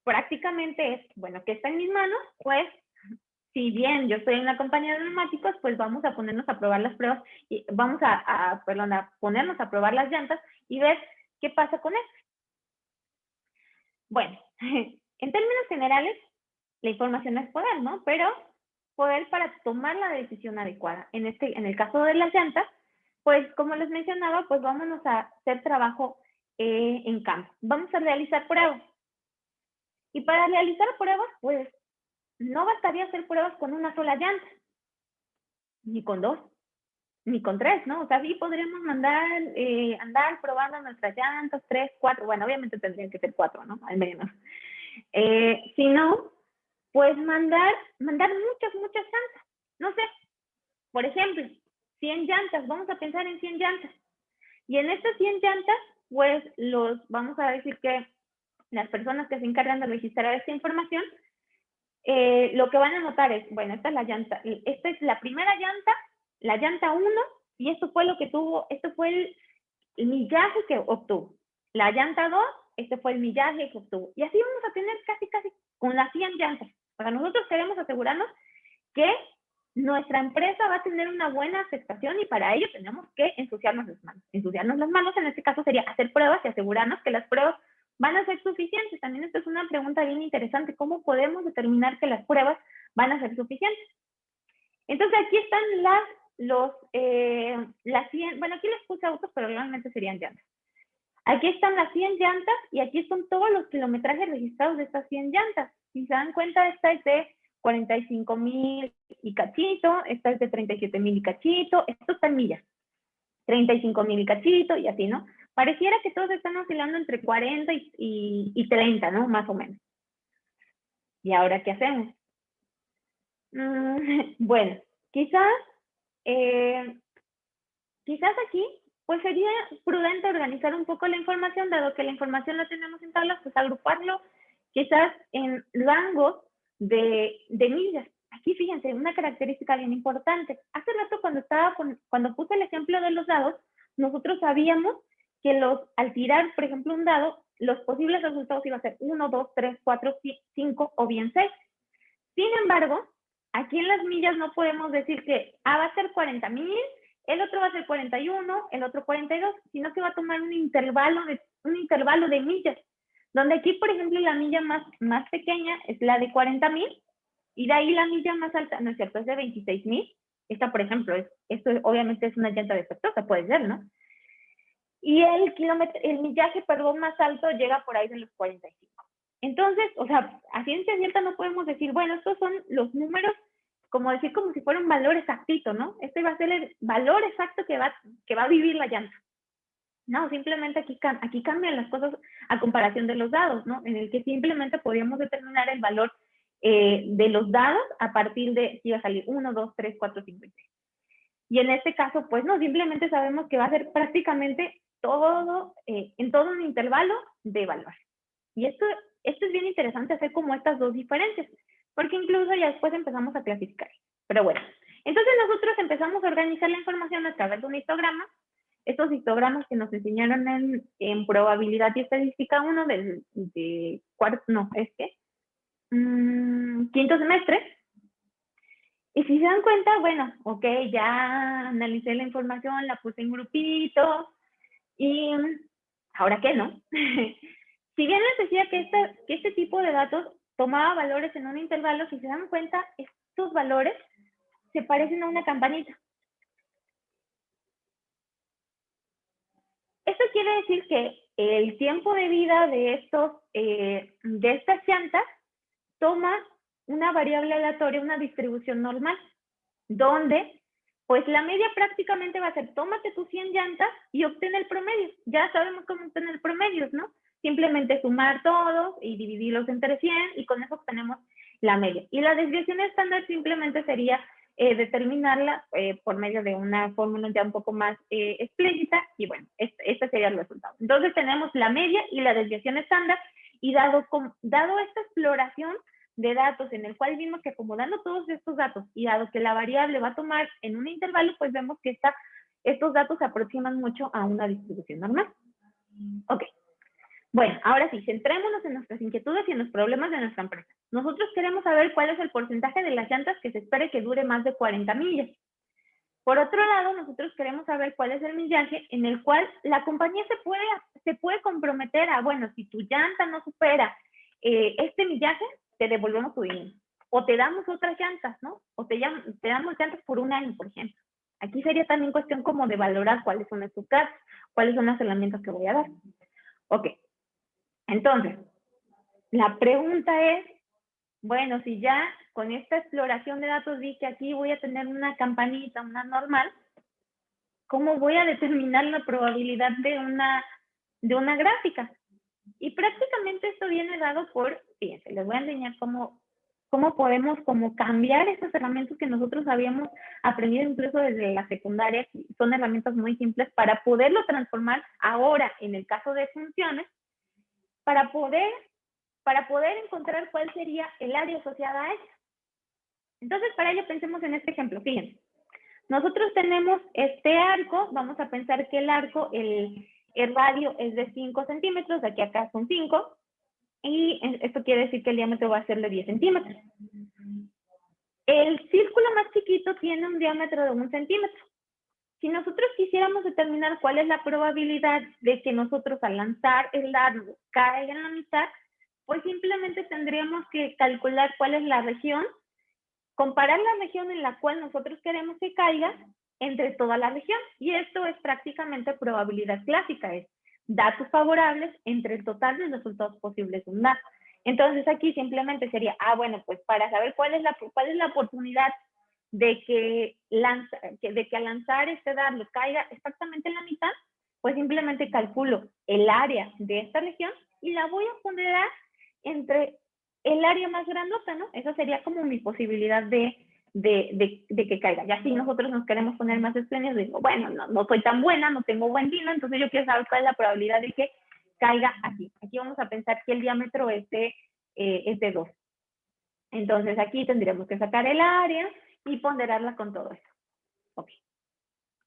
Prácticamente es, bueno, ¿qué está en mis manos? Pues, si bien yo estoy en una compañía de neumáticos, pues vamos a ponernos a probar las pruebas y vamos a ponernos a probar las llantas y ver qué pasa con esto. Bueno, en términos generales, la información es poder, ¿no? Pero poder para tomar la decisión adecuada. En el caso de las llantas, pues como les mencionaba, pues vámonos a hacer trabajo en campo. Vamos a realizar pruebas. Y para realizar pruebas, pues no bastaría hacer pruebas con una sola llanta, ni con dos, ni con tres, ¿no? O sea, sí podríamos andar probando nuestras llantas, tres, cuatro, bueno, obviamente tendrían que ser cuatro, ¿no? Al menos. Si no, pues mandar muchas llantas. No sé, por ejemplo, 100 llantas, vamos a pensar en 100 llantas. Y en estas 100 llantas, pues vamos a decir que las personas que se encargan de registrar esta información, lo que van a notar es, bueno, esta es la llanta, esta es la primera llanta, la llanta 1, y esto fue lo que tuvo, esto fue el millaje que obtuvo. La llanta 2, este fue el millaje que obtuvo. Y así vamos a tener casi con las 100 llantas. O sea, nosotros queremos asegurarnos que nuestra empresa va a tener una buena aceptación y para ello tenemos que ensuciarnos las manos. Ensuciarnos las manos en este caso sería hacer pruebas y asegurarnos que las pruebas van a ser suficientes. También esta es una pregunta bien interesante. ¿Cómo podemos determinar que las pruebas van a ser suficientes? Entonces aquí están las 100, bueno, aquí les puse autos, pero realmente serían llantas. Aquí están las 100 llantas y aquí están todos los kilometrajes registrados de estas 100 llantas. Si se dan cuenta, esta es de 45,000 y cachito, esta es de 37,000 y cachito, esto está en millas, 35,000 y cachito y así, ¿no? Pareciera que todos están oscilando entre 40 y 30, ¿no? Más o menos. ¿Y ahora qué hacemos? Bueno, quizás aquí, pues sería prudente organizar un poco la información, dado que la información la tenemos en tablas, pues agruparlo quizás en rangos de millas. Aquí fíjense, una característica bien importante. Hace rato cuando puse el ejemplo de los dados, nosotros sabíamos que al tirar, por ejemplo, un dado, los posibles resultados iban a ser 1, 2, 3, 4, 5 o bien 6. Sin embargo, aquí en las millas no podemos decir que va a ser 40,000, el otro va a ser 41, el otro 42, sino que va a tomar un intervalo de millas. Donde aquí, por ejemplo, la milla más pequeña es la de 40,000 y de ahí la milla más alta, no es cierto, es de 26,000. Esta, por ejemplo, esto obviamente es una llanta defectuosa, puede ser, ¿no? Y el millaje, perdón, más alto llega por ahí de los 45. Entonces, o sea, a ciencia cierta no podemos decir, bueno, estos son los números, como decir, como si fuera un valor exactito, ¿no? Este va a ser el valor exacto que va a vivir la llanta. No, simplemente aquí cambian las cosas a comparación de los dados, ¿no? En el que simplemente podríamos determinar el valor de los dados a partir de si va a salir 1, 2, 3, 4, 5 y 6. Y en este caso, pues no, simplemente sabemos que va a ser prácticamente todo, en todo un intervalo de valor. Y esto es bien interesante hacer como estas dos diferencias, porque incluso ya después empezamos a clasificar. Pero bueno, entonces nosotros empezamos a organizar la información a través de un histograma. Estos histogramas que nos enseñaron en probabilidad y estadística 1 de cuarto, no, es que quinto semestre. Y si se dan cuenta, bueno, ok, ya analicé la información, la puse en grupito y ahora qué, ¿no? Si bien les decía que este tipo de datos tomaba valores en un intervalo, si se dan cuenta, estos valores se parecen a una campanita. Esto quiere decir que el tiempo de vida de estas llantas toma una variable aleatoria, una distribución normal, donde pues la media prácticamente va a ser, tómate tus 100 llantas y obtén el promedio. Ya sabemos cómo obtener promedios, ¿no? Simplemente sumar todos y dividirlos entre 100 y con eso obtenemos la media. Y la desviación estándar simplemente sería determinarla por medio de una fórmula ya un poco más explícita y bueno, este sería el resultado. Entonces tenemos la media y la desviación estándar y dado esta exploración de datos en el cual vimos que acomodando todos estos datos y dado que la variable va a tomar en un intervalo, pues vemos que estos datos se aproximan mucho a una distribución normal. Ok. Bueno, ahora sí, centrémonos en nuestras inquietudes y en los problemas de nuestra empresa. Nosotros queremos saber cuál es el porcentaje de las llantas que se espere que dure más de 40 millas. Por otro lado, nosotros queremos saber cuál es el millaje en el cual la compañía se puede comprometer a, bueno, si tu llanta no supera este millaje, te devolvemos tu dinero. O te damos otras llantas, ¿no? O te damos llantas por un año, por ejemplo. Aquí sería también cuestión como de valorar cuáles son estos casos, cuáles son las herramientas que voy a dar. Ok. Entonces, la pregunta es, bueno, si ya con esta exploración de datos vi que aquí voy a tener una campanita, una normal, ¿cómo voy a determinar la probabilidad de una gráfica? Y prácticamente esto viene dado por, fíjense, les voy a enseñar cómo podemos cambiar estas herramientas que nosotros habíamos aprendido incluso desde la secundaria. Son herramientas muy simples para poderlo transformar ahora en el caso de funciones, para poder encontrar cuál sería el área asociada a ella. Entonces, para ello pensemos en este ejemplo. Fíjense, nosotros tenemos este arco, vamos a pensar que el arco, el radio es de 5 centímetros, de aquí a acá son 5, y esto quiere decir que el diámetro va a ser de 10 centímetros. El círculo más chiquito tiene un diámetro de 1 centímetro. Si nosotros quisiéramos determinar cuál es la probabilidad de que nosotros al lanzar el dardo caiga en la mitad, pues simplemente tendríamos que calcular cuál es la región, comparar la región en la cual nosotros queremos que caiga entre toda la región. Y esto es prácticamente probabilidad clásica, es datos favorables entre el total de resultados posibles de un dato. Entonces aquí simplemente sería, bueno, pues para saber cuál es la oportunidad de que al lanzar este dardo caiga exactamente en la mitad, pues simplemente calculo el área de esta región y la voy a ponderar entre el área más grandota, ¿no? Esa sería como mi posibilidad de que caiga. Ya si nosotros nos queremos poner más espléndidos, digo, bueno, no soy tan buena, no tengo buen tino, entonces yo quiero saber cuál es la probabilidad de que caiga aquí. Aquí vamos a pensar que el diámetro es de 2. Entonces aquí tendríamos que sacar el área y ponderarla con todo esto. Ok.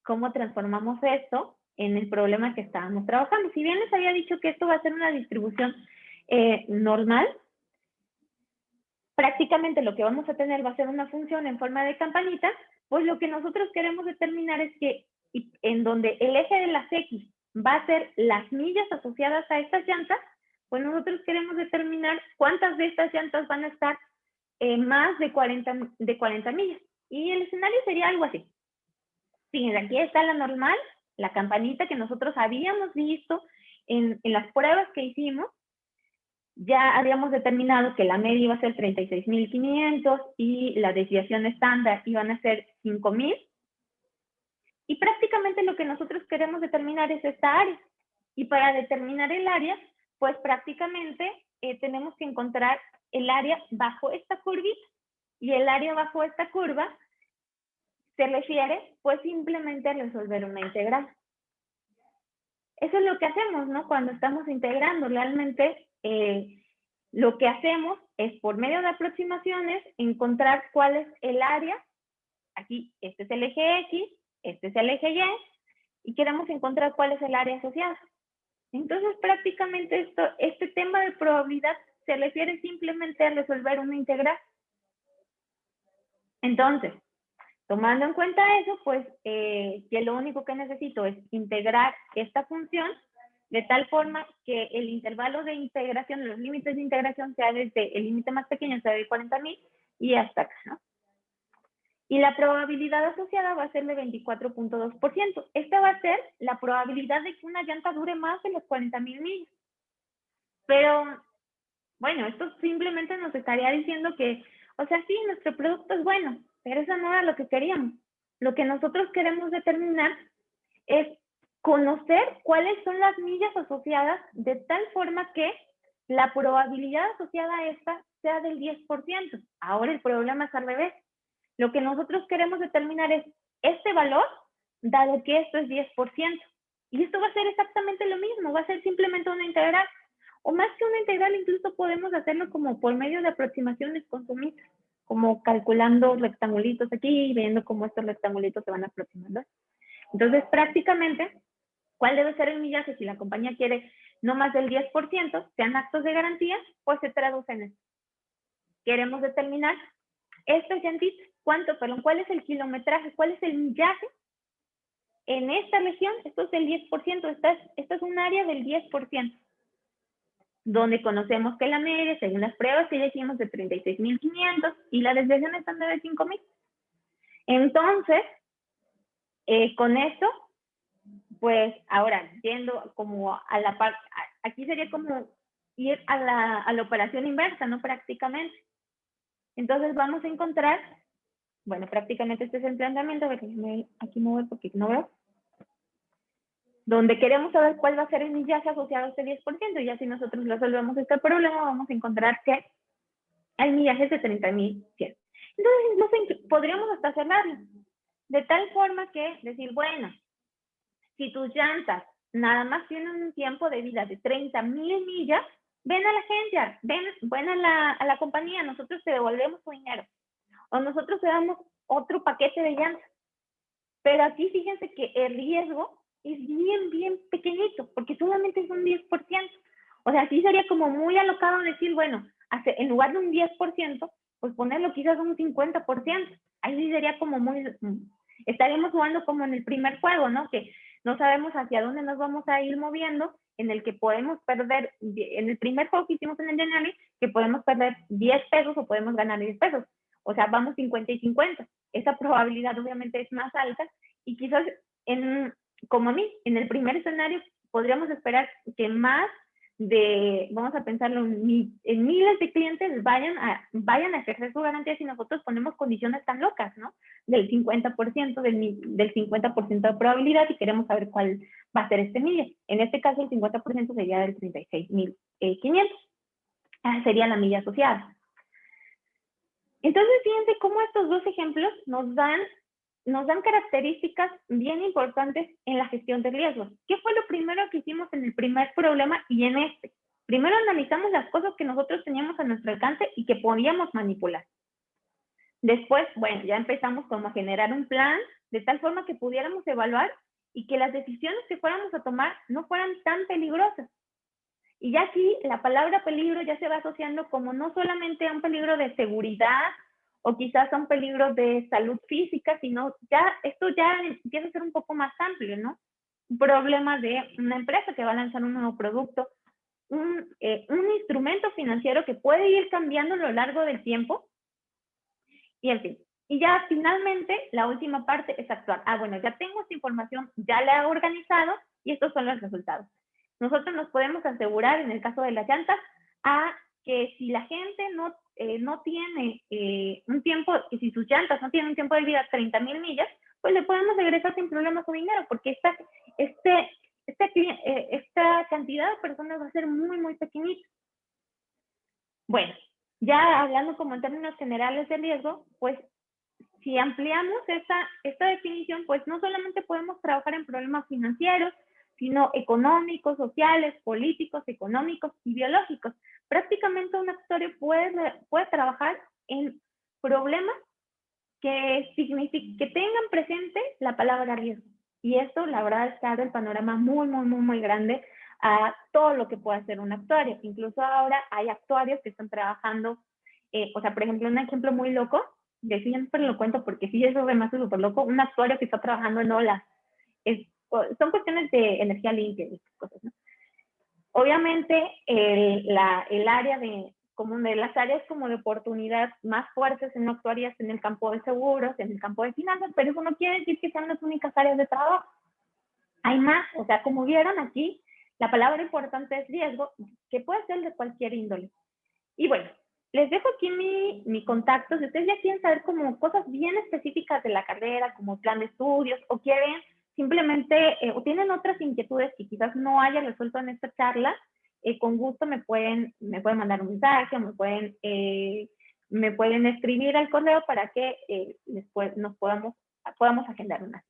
¿Cómo transformamos esto en el problema que estábamos trabajando? Si bien les había dicho que esto va a ser una distribución normal, prácticamente lo que vamos a tener va a ser una función en forma de campanita, pues lo que nosotros queremos determinar es que en donde el eje de las X va a ser las millas asociadas a estas llantas, Pues nosotros queremos determinar cuántas de estas llantas van a estar más de 40 millas. Y el escenario sería algo así. Fíjense, aquí está la normal, la campanita que nosotros habíamos visto en las pruebas que hicimos. Ya habíamos determinado que la media iba a ser 36.500 y la desviación estándar iban a ser 5.000. Y prácticamente lo que nosotros queremos determinar es esta área. Y para determinar el área, pues prácticamente tenemos que encontrar el área bajo esta curvita. Y el área bajo esta curva se refiere pues simplemente a resolver una integral. Eso es lo que hacemos, ¿no? Cuando estamos integrando, realmente lo que hacemos es por medio de aproximaciones encontrar cuál es el área. Aquí, este es el eje X, este es el eje Y, y queremos encontrar cuál es el área asociada. Entonces, prácticamente este tema de probabilidad se refiere simplemente a resolver una integral. Entonces, tomando en cuenta eso, pues que lo único que necesito es integrar esta función de tal forma que el intervalo de integración, los límites de integración sea desde el límite más pequeño, sea de 40.000 y hasta acá, ¿no? Y la probabilidad asociada va a ser de 24.2%. Esta va a ser la probabilidad de que una llanta dure más de los 40.000 millas. Pero, bueno, esto simplemente nos estaría diciendo que, o sea, sí, nuestro producto es bueno, pero eso no era lo que queríamos. Lo que nosotros queremos determinar es conocer cuáles son las millas asociadas de tal forma que la probabilidad asociada a esta sea del 10%. Ahora el problema es al revés. Lo que nosotros queremos determinar es este valor, dado que esto es 10%. Y esto va a ser exactamente lo mismo, va a ser simplemente una integral. O más que una integral, incluso podemos hacerlo como por medio de aproximaciones con sumitas, como calculando rectangulitos aquí y viendo cómo estos rectangulitos se van aproximando. Entonces, prácticamente, ¿cuál debe ser el millaje? Si la compañía quiere no más del 10%, sean actos de garantía, pues se traduce en esto. Queremos determinar estas llantitas, ¿cuál es el kilometraje? ¿Cuál es el millaje? En esta región, esto es el 10%, esta es un área del 10%, donde conocemos que la media, según las pruebas que ya hicimos, de 36.500 y la desviación estándar de 5.000. Entonces, con esto, pues ahora, yendo como a la parte, aquí sería como ir a la operación inversa, ¿no? Prácticamente. Entonces vamos a encontrar, bueno, prácticamente este es el planteamiento, a ver, aquí me voy porque no veo, donde queremos saber cuál va a ser el millaje asociado a este 10%, y ya si nosotros resolvemos este problema, vamos a encontrar que el millaje es de 30.100. Entonces, incluso podríamos hasta hacerlo, de tal forma que decir, bueno, si tus llantas nada más tienen un tiempo de vida de 30.000 millas, ven a la agencia, ven a la compañía, nosotros te devolvemos tu dinero. O nosotros te damos otro paquete de llantas. Pero aquí fíjense que el riesgo es bien pequeñito, porque solamente es un 10%. O sea, sí sería como muy alocado decir, bueno, en lugar de un 10%, pues ponerlo quizás un 50%. Ahí sí sería como muy, estaríamos jugando como en el primer juego, ¿no? Que no sabemos hacia dónde nos vamos a ir moviendo, en el que podemos perder, en el primer juego que hicimos en el Geniali, que podemos perder 10 pesos o podemos ganar 10 pesos. O sea, vamos 50 y 50. Esa probabilidad obviamente es más alta y quizás, como a mí, en el primer escenario podríamos esperar que más de, vamos a pensarlo, en miles de clientes vayan a ejercer su garantía si nosotros ponemos condiciones tan locas, ¿no? Del 50%, del 50% de probabilidad y queremos saber cuál va a ser este milla. En este caso, el 50% sería del 36.500. Esa sería la milla asociada. Entonces, fíjense cómo estos dos ejemplos nos dan características bien importantes en la gestión de riesgos. ¿Qué fue lo primero que hicimos en el primer problema y en este? Primero analizamos las cosas que nosotros teníamos a nuestro alcance y que podíamos manipular. Después, bueno, ya empezamos como a generar un plan de tal forma que pudiéramos evaluar y que las decisiones que fuéramos a tomar no fueran tan peligrosas. Y ya aquí la palabra peligro ya se va asociando como no solamente a un peligro de seguridad o quizás a un peligro de salud física, sino esto ya empieza a ser un poco más amplio, ¿no? Un problema de una empresa que va a lanzar un nuevo producto, un instrumento financiero que puede ir cambiando a lo largo del tiempo, y en fin. Y ya finalmente, la última parte es actuar. Bueno, ya tengo esta información, ya la he organizado y estos son los resultados. Nosotros nos podemos asegurar, en el caso de las llantas, que si la gente no tiene un tiempo, y si sus llantas no tienen un tiempo de vida 30,000 millas, pues le podemos regresar sin problema su dinero, porque esta cantidad de personas va a ser muy, muy pequeñita. Bueno, ya hablando como en términos generales de riesgo, pues si ampliamos esta definición, pues no solamente podemos trabajar en problemas financieros, sino económicos, sociales, políticos, económicos y biológicos. Prácticamente un actuario puede trabajar en problemas que tengan presente la palabra riesgo. Y esto, la verdad, es que abre el panorama muy, muy, muy, muy grande a todo lo que puede hacer un actuario. Incluso ahora hay actuarios que están trabajando, por ejemplo, un ejemplo muy loco, que siempre lo cuento porque sí, eso además es súper loco, un actuario que está trabajando en olas. Son cuestiones de energía limpia y estas cosas, ¿no? Obviamente, área de las áreas como de oportunidad más fuertes en actuarias en el campo de seguros, en el campo de finanzas, pero eso no quiere decir que sean las únicas áreas de trabajo. Hay más, o sea, como vieron aquí, la palabra importante es riesgo, que puede ser de cualquier índole. Y bueno, les dejo aquí mi contacto. Si ustedes ya quieren saber como cosas bien específicas de la carrera, como plan de estudios, o quieren simplemente, o tienen otras inquietudes que quizás no haya resuelto en esta charla, con gusto me pueden mandar un mensaje, me pueden escribir al correo para que nos podamos agendar una.